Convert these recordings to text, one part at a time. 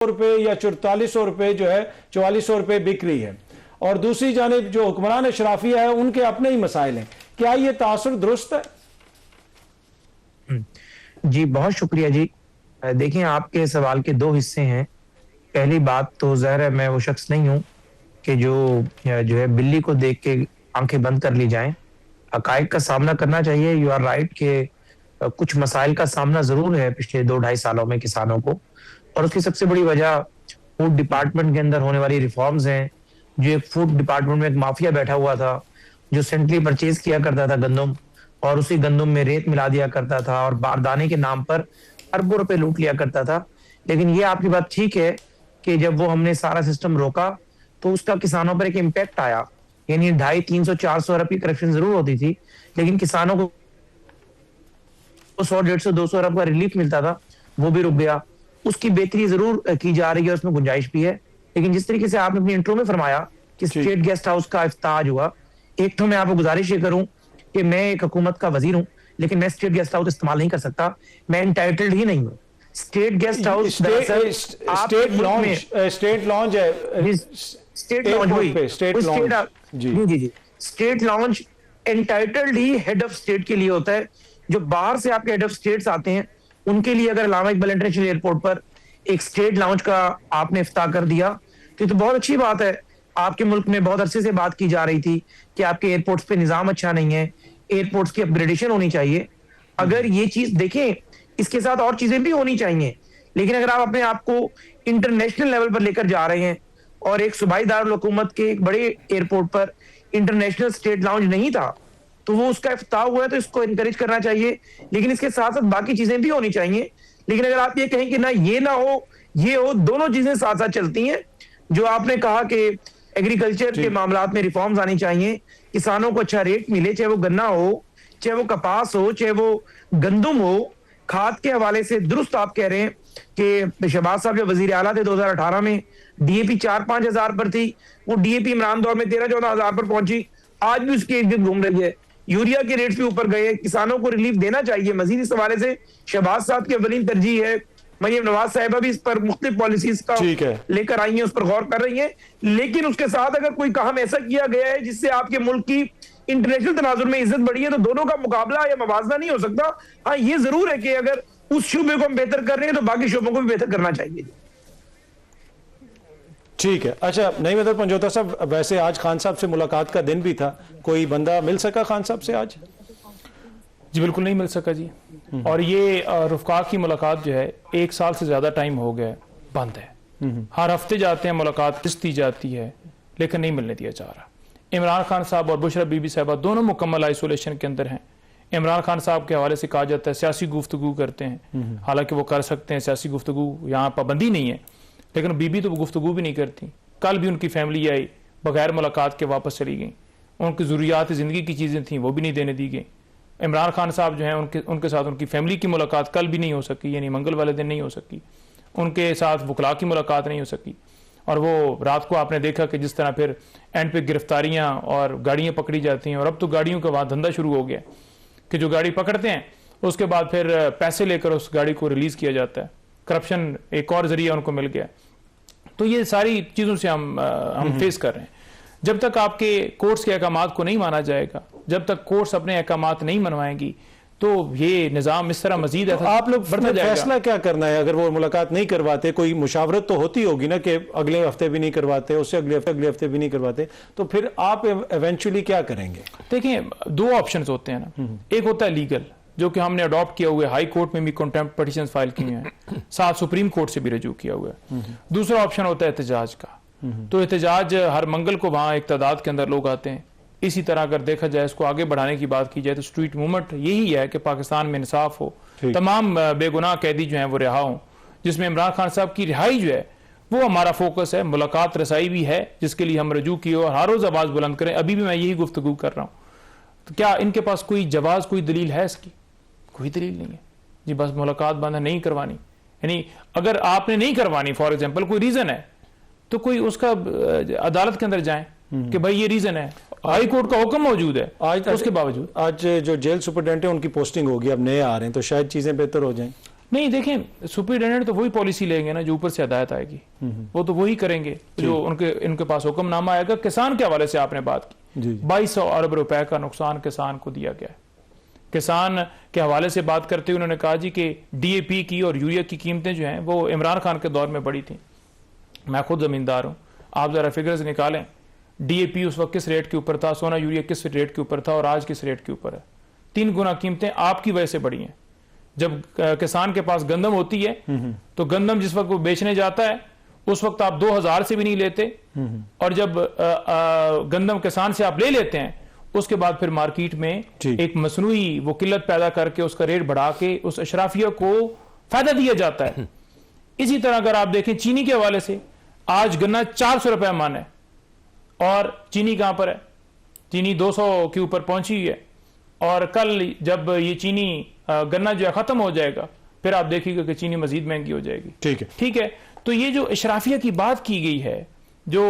रुपए या 4400 रुपए जो है 4400 रुपए बिक रही है, और दूसरी जानिब जो हुक्मरान शराफिया है उनके अपने ही मसाइल हैं। क्या ये तासुर दुरुस्त है? जी बहुत शुक्रिया जी। देखिए, आपके सवाल के दो हिस्से हैं। पहली बात तो ज़ाहिर है मैं वो शख्स नहीं हूं कि जो है बिल्ली को देख के आंखें बंद कर ली जाएं। हकायक का सामना करना चाहिए। यू आर राइट कि कुछ मसाइल का सामना जरूर है पिछले 2-2.5 सालों में किसानों को, और उसकी सबसे बड़ी वजह फूड डिपार्टमेंट के अंदर होने वाली रिफॉर्म्स हैं। जो एक फूड डिपार्टमेंट में एक माफिया बैठा हुआ था जो सेंट्रली परचेज किया करता था गंदम, और उसी गंदम में रेत मिला दिया करता था और बारदाने के नाम पर अरबों रुपए लूट लिया करता था। लेकिन ये आपकी बात ठीक है कि जब वो हमने सारा सिस्टम रोका तो उसका किसानों पर एक इम्पैक्ट आया। यानी 250, 300, 400 अरब की करप्शन जरूर होती थी, लेकिन किसानों को 100, 150, 200 अरब का रिलीफ मिलता था, वो भी रुक गया। उसकी बेहतरी जरूर की जा रही है, उसमें गुंजाइश भी है। लेकिन जिस तरीके से आपने अपनी इंट्रो में फरमाया कि स्टेट गेस्ट हाउस का इफ्ताह हुआ, एक तो मैं आपको गुजारिश ये करूं कि मैं एक हुकूमत का वजीर हूं, लेकिन मैं स्टेट गेस्ट हाउस इस्तेमाल नहीं कर सकता। मैं इंटाइटल्ड ही नहीं हूं। State guest house state lounge है, स्टेट लॉन्च एंटाइटल्ड ही हेड ऑफ स्टेट के लिए होता है। जो बाहर से आपके हेड ऑफ स्टेट्स आते हैं उनके लिए अगर अल्लामा इकबाल इंटरनेशनल एयरपोर्ट पर एक स्टेट लाउंज का आपने इफ्ताह कर दिया तो बहुत अच्छी बात है। आपके मुल्क में बहुत अरसे से बात की जा रही थी कि आपके एयरपोर्ट्स पे निजाम अच्छा नहीं है, एयरपोर्ट्स की अपग्रेडेशन होनी चाहिए। अगर ये चीज देखें, इसके साथ और चीजें भी होनी चाहिए, लेकिन अगर आप अपने आप को इंटरनेशनल लेवल पर लेकर जा रहे हैं और एक सूबाई दारुल हुकूमत के एक बड़े एयरपोर्ट पर इंटरनेशनल स्टेट लाउंज नहीं था तो वो उसका इफ्ताह हुआ है, तो इसको इनकरेज करना चाहिए। लेकिन इसके साथ साथ बाकी चीजें भी होनी चाहिए। लेकिन अगर आप ये कहें कि ना ये ना हो ये हो, दोनों चीजें साथ साथ चलती हैं। जो आपने कहा कि एग्रीकल्चर के मामला में रिफॉर्म्स आनी चाहिए, किसानों को अच्छा रेट मिले, चाहे वो गन्ना हो, चाहे वो कपास हो, चाहे वो गंदम हो। खाद के हवाले से दुरुस्त आप कह रहे हैं कि शहबाज साहब जब वजीर आला थे 2018 में डीएपी 4-5 हजार पर थी, वो डीएपी इमरान दौर में 13-14 हजार पर पहुंची, आज भी उसकी एक दिन घूम रही है। यूरिया के रेट्स भी ऊपर गए। किसानों को रिलीफ देना चाहिए मजीद। इस हवाले से शहबाज साहब की अवलीन तरजीह है। मरियम नवाज साहिबा भी इस पर मुख्तलिफ पॉलिसीज का लेकर आई हैं, उस पर गौर कर रही हैं। लेकिन उसके साथ अगर कोई काम ऐसा किया गया है जिससे आपके मुल्क की इंटरनेशनल तनाजुर में इज्जत बढ़ी है तो दोनों का मुकाबला या मवाजना नहीं हो सकता। हाँ, ये जरूर है कि अगर उस शुबे को हम बेहतर कर रहे हैं तो बाकी शुबों को भी बेहतर करना चाहिए। ठीक है। अच्छा, नईम अदर पंजोता साहब, वैसे आज खान साहब से मुलाकात का दिन भी था, कोई बंदा मिल सका खान साहब से आज? जी बिल्कुल नहीं मिल सका जी। और ये रुफका की मुलाकात जो है 1 साल से ज्यादा टाइम हो गया बंद है। हर हफ्ते जाते हैं, मुलाकात दी जाती है, लेकिन नहीं मिलने दिया जा रहा। इमरान खान साहब और बुशरा बीबी साहबा दोनों मुकम्मल आइसोलेशन के अंदर हैं। इमरान खान साहब के हवाले से कहा जाता है सियासी गुफ्तगू करते हैं, हालांकि वो कर सकते हैं सियासी गुफ्तगू, यहाँ पाबंदी नहीं है, लेकिन बीबी तो गुफ्तगू भी नहीं करती। कल भी उनकी फैमिली आई, बगैर मुलाकात के वापस चली गई। उनकी ज़रूरियात ज़िंदगी की चीज़ें थी, वो भी नहीं देने दी गई। इमरान खान साहब जो हैं उनके साथ उनकी फैमिली की मुलाकात कल भी नहीं हो सकी, यानी मंगल वाले दिन नहीं हो सकी। उनके साथ वकला की मुलाकात नहीं हो सकी। और वो रात को आपने देखा कि जिस तरह फिर एंड पे गिरफ्तारियाँ और गाड़ियाँ पकड़ी जाती हैं, और अब तो गाड़ियों का वहाँ धंधा शुरू हो गया कि जो गाड़ी पकड़ते हैं उसके बाद फिर पैसे लेकर उस गाड़ी को रिलीज़ किया जाता है। करप्शन एक और जरिया उनको मिल गया। तो ये सारी चीज़ों से हम फेस कर रहे हैं। जब तक आपके कोर्ट्स के अहकामात को नहीं माना जाएगा, जब तक कोर्ट्स अपने अहकामात नहीं मनवाएंगी, तो ये निज़ाम इस तरह मजीद तो आप लोग फैसला क्या करना है? अगर वो मुलाकात नहीं करवाते, कोई मुशावरत तो होती होगी ना कि अगले हफ्ते भी नहीं करवाते, उससे अगले हफ्ते भी नहीं करवाते, तो फिर आप इवेंचुअली क्या करेंगे? देखिए, 2 ऑप्शन होते हैं ना। एक होता है लीगल, जो कि हमने अडॉप्ट किया हुआ है, हाई कोर्ट में भी कंटेम्प्ट पिटीशन फाइल किए हैं, साथ सुप्रीम कोर्ट से भी रजू किया हुआ है। दूसरा ऑप्शन होता है एहतजाज का। तो एहतजाज हर मंगल को वहां एक तादाद के अंदर लोग आते हैं। इसी तरह अगर देखा जाए, इसको आगे बढ़ाने की बात की जाए तो स्ट्रीट मूवमेंट यही है कि पाकिस्तान में इंसाफ हो, तमाम बेगुनाह कैदी जो हैं वो रिहा हों, जिसमें इमरान खान साहब की रिहाई जो है वो हमारा फोकस है। मुलाकात रसाई भी है जिसके लिए हम रजू किए और हर रोज आवाज बुलंद करें। अभी भी मैं यही गुफ्तगू कर रहा हूँ। तो क्या इनके पास कोई जवाब, कोई दलील है इसकी? कोई दलील नहीं है जी। बस मुलाकात बंद है, नहीं करवानी। यानी अगर आपने नहीं करवानी, फॉर एग्जांपल कोई रीजन है, तो कोई उसका अदालत के अंदर जाए कि भाई ये रीजन है, हाई कोर्ट का हुक्म मौजूद है, आज उसके बावजूद। आज जो जेल सुपरिटेंडेंट है उनकी पोस्टिंग होगी, अब नए आ रहे हैं, तो शायद चीजें बेहतर हो जाएं। नहीं, देखें, सुपरिटेंडेंट तो वही पॉलिसी लेंगे ना जो ऊपर से हदायत आएगी, वो तो वही करेंगे जो इनके पास हुक्मनामा आएगा। किसान के हवाले से आपने बात की, 2200 अरब रुपए का नुकसान किसान को दिया गया है। किसान के हवाले से बात करते हुए उन्होंने कहा जी कि DAP की और यूरिया की कीमतें जो हैं वो इमरान खान के दौर में बढ़ी थी। मैं खुद जमींदार हूं, आप जरा फिगर्स निकालें, DAP उस वक्त किस रेट के ऊपर था, सोना यूरिया किस रेट के ऊपर था और आज किस रेट के ऊपर है। 3 गुना कीमतें आपकी वजह से बढ़ी हैं। जब किसान के पास गंदम होती है तो गंदम जिस वक्त वो बेचने जाता है उस वक्त आप 2000 से भी नहीं लेते, और जब गंदम किसान से आप ले लेते हैं उसके बाद फिर मार्केट में एक मसनूई वो किल्लत पैदा करके उसका रेट बढ़ा के उस अशराफिया को फायदा दिया जाता है। इसी तरह अगर आप देखें चीनी के हवाले से, आज गन्ना 400 रुपए मन है और चीनी कहां पर है, चीनी 200 के ऊपर पहुंची हुई है। और कल जब ये चीनी गन्ना जो है खत्म हो जाएगा फिर आप देखिएगा कि चीनी मजीद महंगी हो जाएगी। ठीक है। तो ये जो अशराफिया की बात की गई है, जो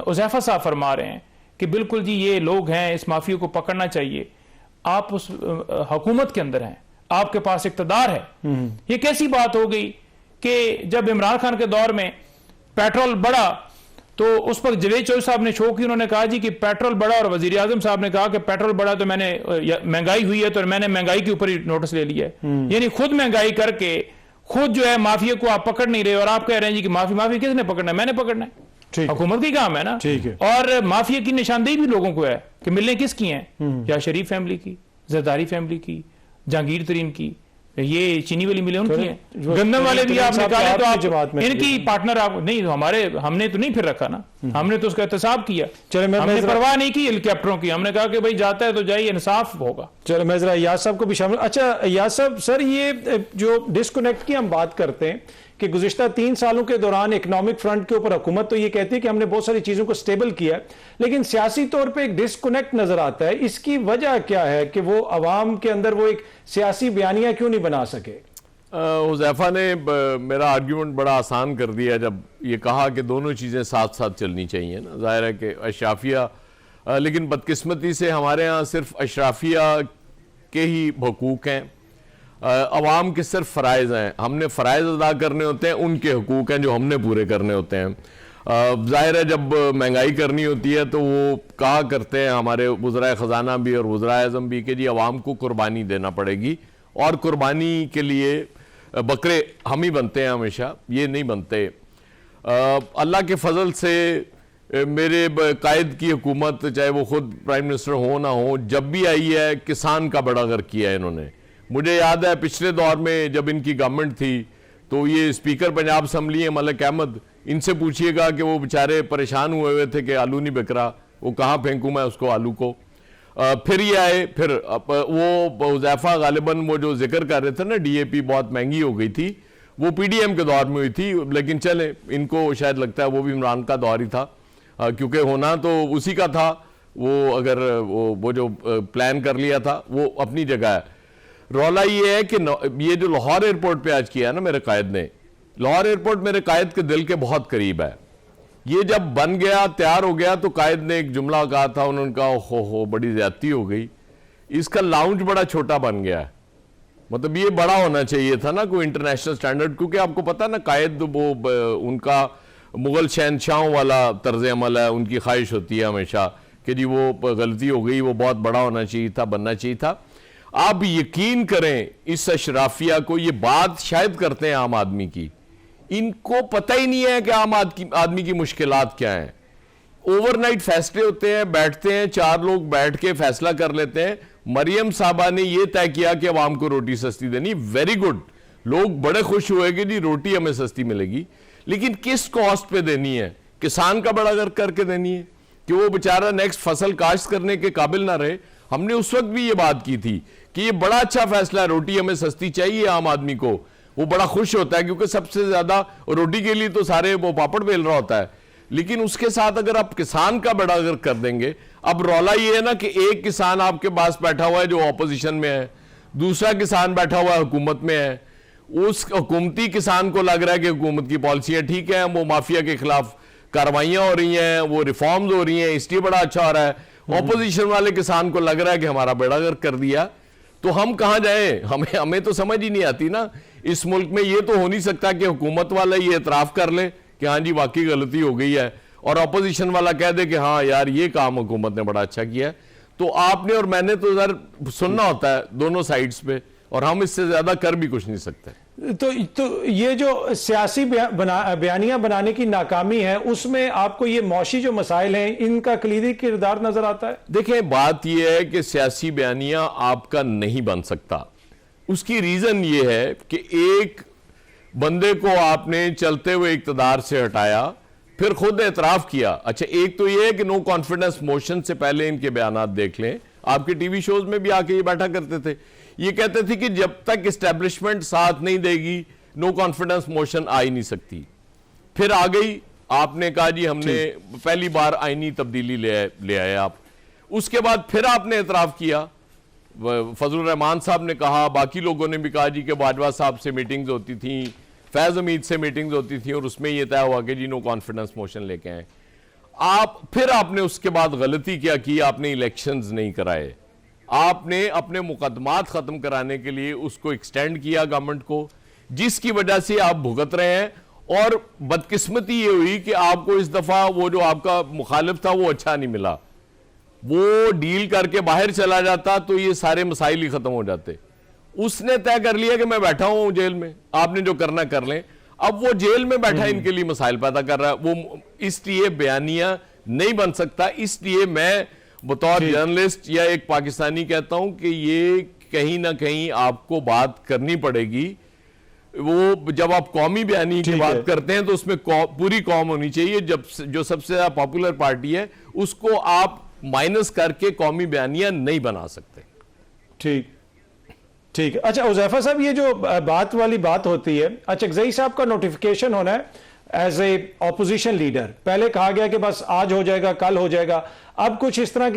उज़ैफा साहब फरमा रहे हैं कि बिल्कुल जी ये लोग हैं, इस माफिया को पकड़ना चाहिए। आप उस हुकूमत के अंदर हैं, आपके पास इक़्तिदार है। ये कैसी बात हो गई कि जब इमरान खान के दौर में पेट्रोल बढ़ा तो उस पर जवेद चौधरी साहब ने शो की, उन्होंने कहा जी कि पेट्रोल बढ़ा, और वजीर आजम साहब ने कहा कि पेट्रोल बढ़ा तो मैंने महंगाई हुई है तो मैंने महंगाई के ऊपर ही नोटिस ले लिया है। यानी खुद महंगाई करके खुद जो है माफिया को आप पकड़ नहीं रहे, और आप कह रहे हैं जी कि माफी किसने पकड़ना है, मैंने पकड़ना है, हुकूमत की काम है ना। और माफिया की निशानदेही भी लोगों को है कि मिलने किसकी हैं, या शरीफ फैमिली की, जरदारी फैमिली की, जहांगीर तरीन की, ये चीनी वाली मिले उनकी हैं, गंदम वाले भी आप निकाले तो आप इनकी पार्टनर आप नहीं, हमने तो नहीं फिर रखा ना, हमने तो उसका एहतसाब किया। चलो, हमने परवाह नहीं की हेलीकॉप्टरों की, हमने कहा कि भाई जाता है तो जाइए, इंसाफ होगा। चलो मैं जरा याद साहब को भी शामिल। अच्छा याद साहब, सर ये जो डिस्कनेक्ट की हम बात करते हैं कि गुज़िश्ता 3 सालों के दौरान इकोनॉमिक फ्रंट के ऊपर हुकूमत तो ये कहती है कि हमने बहुत सारी चीजों को स्टेबल किया, लेकिन सियासी तौर पे एक डिस्कनेक्ट नजर आता है। इसकी वजह क्या है कि वो अवाम के अंदर वो एक सियासी बयानिया क्यों नहीं बना सके? हुज़ैफा ने मेरा आर्ग्यूमेंट बड़ा आसान कर दिया जब ये कहा कि दोनों चीज़ें साथ साथ चलनी चाहिए ना। जाहिर है कि अशराफिया, लेकिन बदकिस्मती से हमारे यहाँ सिर्फ अशराफिया के ही हकूक़ हैं, अवाम के सिर्फ फ़राइज़ हैं। हमने फ़राइज़ अदा करने होते हैं, उनके हकूक़ हैं जो हमने पूरे करने होते हैं। ज़ाहिर है जब महंगाई करनी होती है तो वो कहा करते हैं हमारे वज़राए ख़जाना भी और वज़राए आज़म भी कि जी अवाम को कुर्बानी देना पड़ेगी, और कुर्बानी के लिए बकरे हम ही बनते हैं, हमेशा ये नहीं बनते। अल्लाह के फ़ज़ल से मेरे कायद की हुकूमत, चाहे वो ख़ुद प्राइम मिनिस्टर हो ना हो, जब भी आई है किसान का बड़ा घर किया है इन्होंने। मुझे याद है पिछले दौर में जब इनकी गवर्नमेंट थी तो ये स्पीकर पंजाब असम्बली है मलिक अहमद, इनसे पूछिएगा कि वो बेचारे परेशान हुए थे कि आलू नहीं बिक रहा, वो कहाँ फेंकूँ मैं उसको आलू को। फिर ये आए, फिर वो हुज़ैफा गालिबन वो जो जिक्र कर रहे थे ना, DAP बहुत महंगी हो गई थी, वो PDM के दौर में हुई थी, लेकिन चले इनको शायद लगता है वो भी इमरान का दौर ही था, क्योंकि होना तो उसी का था। वो अगर वो जो प्लान कर लिया था वो अपनी जगह है। रौला ये है कि ये जो लाहौर एयरपोर्ट पे आज किया है ना मेरे कायद ने, लाहौर एयरपोर्ट मेरे कायद के दिल के बहुत करीब है। ये जब बन गया, तैयार हो गया, तो कायद ने एक जुमला कहा था, उन्होंने कहा हो बड़ी ज्यादती हो गई, इसका लाउंज बड़ा छोटा बन गया है। मतलब ये बड़ा होना चाहिए था ना कोई इंटरनेशनल स्टैंडर्ड, क्योंकि आपको पता ना कायद वो उनका मुगल शहनशाहों वाला तर्ज अमल है, उनकी ख्वाहिश होती है हमेशा कि जी वो गलती हो गई, वो बहुत बड़ा होना चाहिए था, बनना चाहिए था। आप यकीन करें इस अशराफिया को, ये बात शायद करते हैं आम आदमी की, इनको पता ही नहीं है कि आम आदमी की मुश्किलात क्या हैं। ओवरनाइट फैसले होते हैं, बैठते हैं 4 लोग बैठ के फैसला कर लेते हैं। मरियम साहबा ने यह तय किया कि अवाम को रोटी सस्ती देनी, वेरी गुड, लोग बड़े खुश हुए कि जी रोटी हमें सस्ती मिलेगी, लेकिन किस कॉस्ट पे देनी है? किसान का बड़ा घर करके देनी है कि वो बेचारा नेक्स्ट फसल काश्त करने के काबिल ना रहे। हमने उस वक्त भी ये बात की थी कि ये बड़ा अच्छा फैसला है, रोटी हमें सस्ती चाहिए आम आदमी को, वो बड़ा खुश होता है क्योंकि सबसे ज्यादा रोटी के लिए तो सारे वो पापड़ बेल रहा होता है। लेकिन उसके साथ अगर आप किसान का बड़ा अगर कर देंगे, अब रौला ये है ना कि एक किसान आपके पास बैठा हुआ है जो ऑपोजिशन में है, दूसरा किसान बैठा हुआ है हुकूमत में है, उस हुकूमती किसान को लग रहा है कि हुकूमत की पॉलिसियां ठीक है, वो माफिया के खिलाफ कार्रवाइयां हो रही हैं, वो रिफॉर्म्स हो रही हैं, इसलिए बड़ा अच्छा हो रहा है। ऑपोजिशन वाले किसान को लग रहा है कि हमारा बेड़ा गर्क कर दिया। तो हम कहां जाएं? हमें तो समझ ही नहीं आती ना। इस मुल्क में ये तो हो नहीं सकता कि हुकूमत वाला ये एतराफ कर ले कि हाँ जी वाकई गलती हो गई है, और अपोजिशन वाला कह दे कि हाँ यार ये काम हुकूमत ने बड़ा अच्छा किया है। तो आपने और मैंने तो यार सुनना होता है दोनों साइड्स पे, और हम इससे ज्यादा कर भी कुछ नहीं सकते। तो ये जो सियासी बयानियां बनाने की नाकामी है, उसमें आपको ये मौशी जो मसाइल हैं इनका कलीदी किरदार नजर आता है? देखें, बात यह है कि सियासी बयानियां आपका नहीं बन सकता। उसकी रीजन ये है कि एक बंदे को आपने चलते हुए इक्तदार से हटाया, फिर खुद एतराफ किया। अच्छा, एक तो ये है कि नो कॉन्फिडेंस मोशन से पहले इनके बयानात देख लें। आपके टीवी शोज में भी आके ये बैठा करते थे, ये कहते थे कि जब तक इस्टेब्लिशमेंट साथ नहीं देगी नो कॉन्फिडेंस मोशन आ ही नहीं सकती। फिर आ गई, आपने कहा जी हमने पहली बार आईनी तब्दीली ले आए आप। उसके बाद फिर आपने एतराफ किया, फजलुर रहमान साहब ने कहा, बाकी लोगों ने भी कहा जी कि बाजवा साहब से मीटिंग्स होती थी, फैज हमीद से मीटिंग्स होती थी, और उसमें यह तय हुआ कि जी नो कॉन्फिडेंस मोशन लेके आए आप। फिर आपने उसके बाद गलती क्या की, आपने इलेक्शंस नहीं कराए। आपने अपने मुकदमात खत्म कराने के लिए उसको एक्सटेंड किया गवर्नमेंट को, जिसकी वजह से आप भुगत रहे हैं। और बदकिस्मती ये हुई कि आपको इस दफा वो जो आपका मुखालिफ था वो अच्छा नहीं मिला, वो डील करके बाहर चला जाता तो ये सारे मसाइल ही खत्म हो जाते। उसने तय कर लिया कि मैं बैठा हूं जेल में, आपने जो करना कर लें। अब वो जेल में बैठा इनके लिए मसाइल पैदा कर रहा है, वो इसलिए बयानियां नहीं बन सकता। इसलिए मैं बतौर जर्नलिस्ट या एक पाकिस्तानी कहता हूं कि ये कहीं ना कहीं आपको बात करनी पड़ेगी। वो जब आप कौमी बयानी की बात करते हैं तो उसमें पूरी कौम होनी चाहिए। जब जो सबसे ज्यादा पॉपुलर पार्टी है उसको आप माइनस करके कौमी बयानियां नहीं बना सकते। ठीक ठीक। अच्छा हुज़ैफा साहब, ये जो बात वाली बात होती है, अच्छा ज़ई साहब का नोटिफिकेशन होना है एज ए ऑपोजिशन लीडर। पहले कहा गया कि बस आज हो जाएगा, कल हो जाएगा, अब कुछ इस तरह की